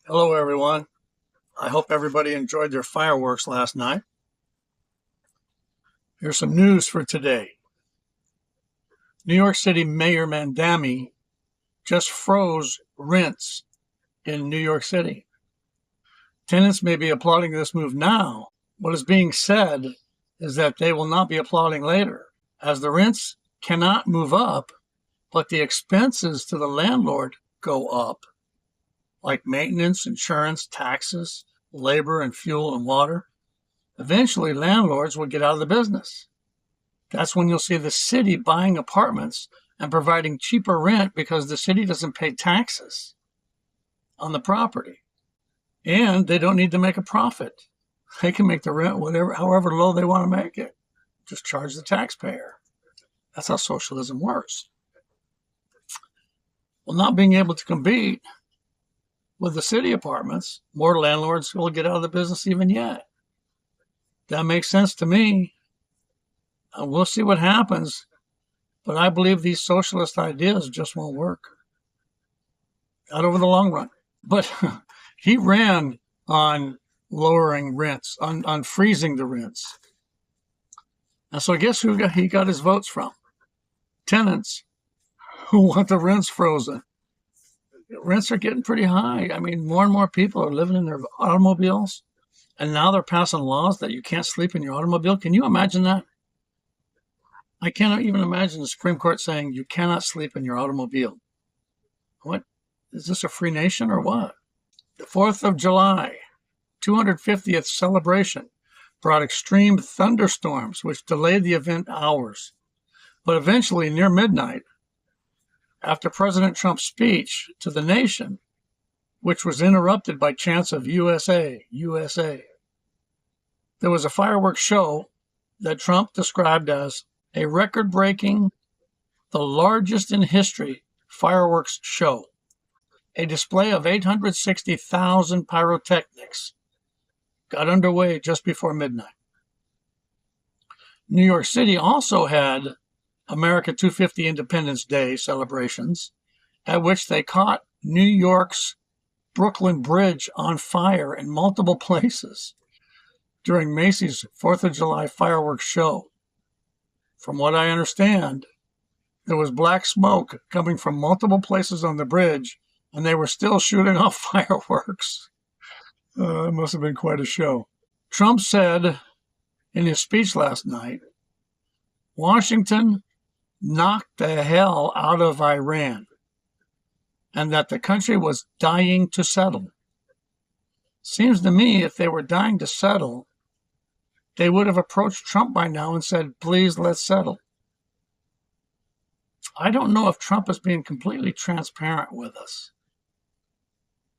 Hello, everyone. I hope everybody enjoyed their fireworks last night. Here's some news for today. New York City Mayor Mandami just froze rents in New York City. Tenants may be applauding this move now. What is being said is that they will not be applauding later, as the rents cannot move up, but the expenses to the landlord go up, like maintenance, insurance, taxes, labor, and fuel and water. Eventually, landlords will get out of the business. That's when you'll see the city buying apartments and providing cheaper rent because the city doesn't pay taxes on the property. And they don't need to make a profit. They can make the rent however low they want to make it. Just charge the taxpayer. That's how socialism works. Well, not being able to compete with the city apartments, more landlords will get out of the business even yet. That makes sense to me. We'll see what happens, but I believe these socialist ideas just won't work. Not over the long run. But he ran on lowering rents, on freezing the rents. And so guess who he got his votes from? Tenants who want the rents frozen. Rents are getting pretty high. I mean, more and more people are living in their automobiles, and now they're passing laws that you can't sleep in your automobile. Can you imagine that? I cannot even imagine the Supreme Court saying you cannot sleep in your automobile. What? Is this a free nation or what? The 4th of July, 250th celebration, brought extreme thunderstorms, which delayed the event hours. But eventually, near midnight, after President Trump's speech to the nation, which was interrupted by chants of USA, USA, there was a fireworks show that Trump described as a record-breaking, the largest in history fireworks show. A display of 860,000 pyrotechnics got underway just before midnight. New York City also had America 250 Independence Day celebrations, at which they caught New York's Brooklyn Bridge on fire in multiple places during Macy's 4th of July fireworks show. From what I understand, there was black smoke coming from multiple places on the bridge, and they were still shooting off fireworks. It must have been quite a show. Trump said in his speech last night, Washington knocked the hell out of Iran, and that the country was dying to settle. Seems to me if they were dying to settle, they would have approached Trump by now and said, please, let's settle. I don't know if Trump is being completely transparent with us.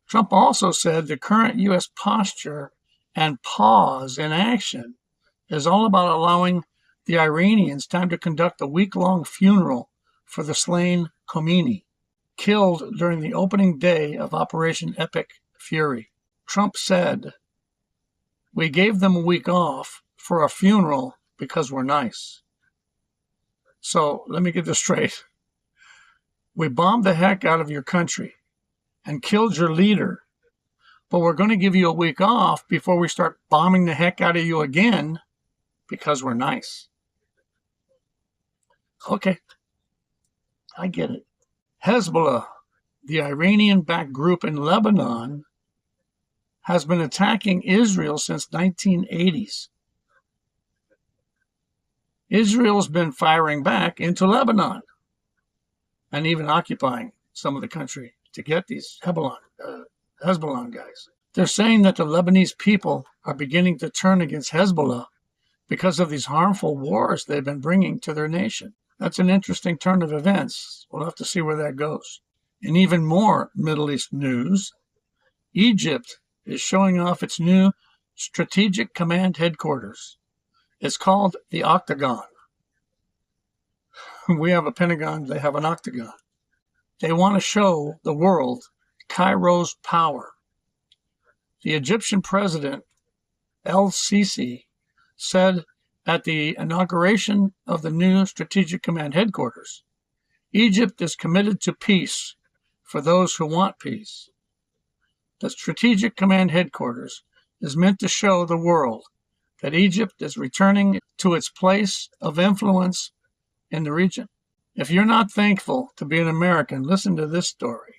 Trump also said the current U.S. posture and pause in action is all about allowing the Iranians time to conduct a week-long funeral for the slain Khomeini, killed during the opening day of Operation Epic Fury. Trump said, we gave them a week off for a funeral because we're nice. So let me get this straight. We bombed the heck out of your country and killed your leader, but we're going to give you a week off before we start bombing the heck out of you again because we're nice. Okay, I get it. Hezbollah, the Iranian-backed group in Lebanon, has been attacking Israel since 1980s. Israel's been firing back into Lebanon and even occupying some of the country to get these Hezbollah guys. They're saying that the Lebanese people are beginning to turn against Hezbollah because of these harmful wars they've been bringing to their nation. That's an interesting turn of events. We'll have to see where that goes. In even more Middle East news, Egypt is showing off its new Strategic Command Headquarters. It's called the Octagon. We have a Pentagon, they have an Octagon. They want to show the world Cairo's power. The Egyptian president, El-Sisi, said at the inauguration of the new Strategic Command Headquarters, Egypt is committed to peace for those who want peace. The Strategic Command Headquarters is meant to show the world that Egypt is returning to its place of influence in the region. If you're not thankful to be an American, listen to this story.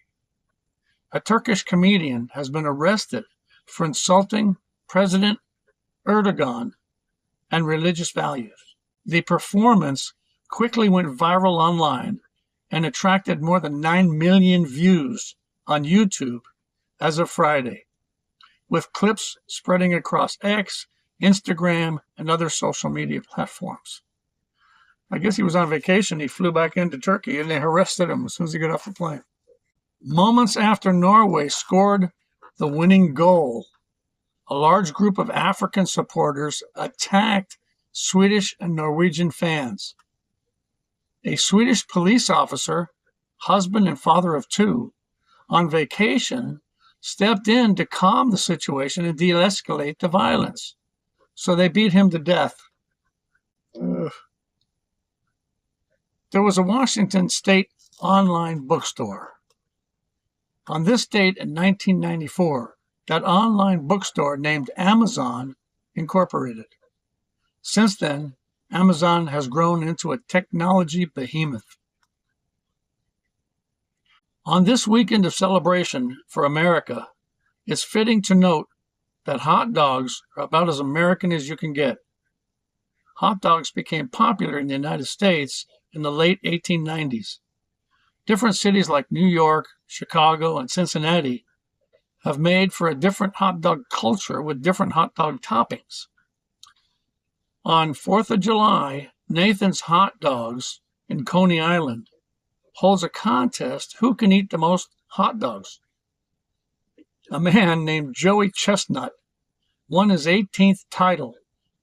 A Turkish comedian has been arrested for insulting President Erdogan and religious values. The performance quickly went viral online and attracted more than 9 million views on YouTube as of Friday, with clips spreading across X, Instagram, and other social media platforms. I guess he was on vacation. He flew back into Turkey and they arrested him as soon as he got off the plane. Moments after Norway scored the winning goal, a large group of African supporters attacked Swedish and Norwegian fans. A Swedish police officer, husband and father of 2, on vacation, stepped in to calm the situation and de-escalate the violence. So they beat him to death. Ugh. There was a Washington State online bookstore. On this date in 1994, that online bookstore named Amazon Incorporated. Since then, Amazon has grown into a technology behemoth. On this weekend of celebration for America, it's fitting to note that hot dogs are about as American as you can get. Hot dogs became popular in the United States in the late 1890s. Different cities like New York, Chicago, and Cincinnati have made for a different hot dog culture with different hot dog toppings. On 4th of July, Nathan's Hot Dogs in Coney Island holds a contest who can eat the most hot dogs. A man named Joey Chestnut won his 18th title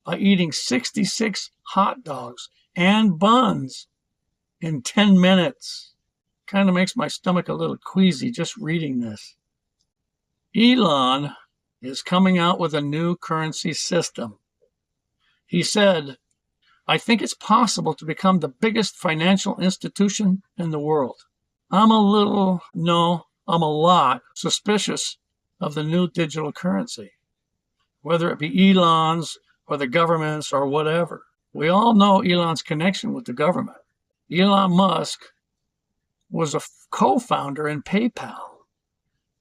by eating 66 hot dogs and buns in 10 minutes. Kind of makes my stomach a little queasy just reading this. Elon is coming out with a new currency system. He said, "I think it's possible to become the biggest financial institution in the world. I'm a lot suspicious of the new digital currency, whether it be Elon's or the government's or whatever. We all know Elon's connection with the government. Elon Musk was a co-founder in PayPal.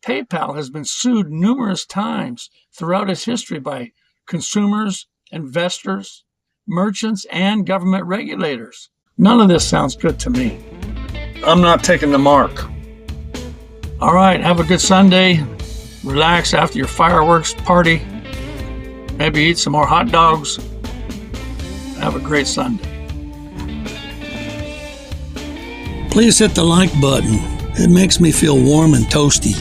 PayPal has been sued numerous times throughout its history by consumers, investors, merchants, and government regulators. None of this sounds good to me. I'm not taking the mark." All right, have a good Sunday. Relax after your fireworks party. Maybe eat some more hot dogs. Have a great Sunday. Please hit the like button. It makes me feel warm and toasty.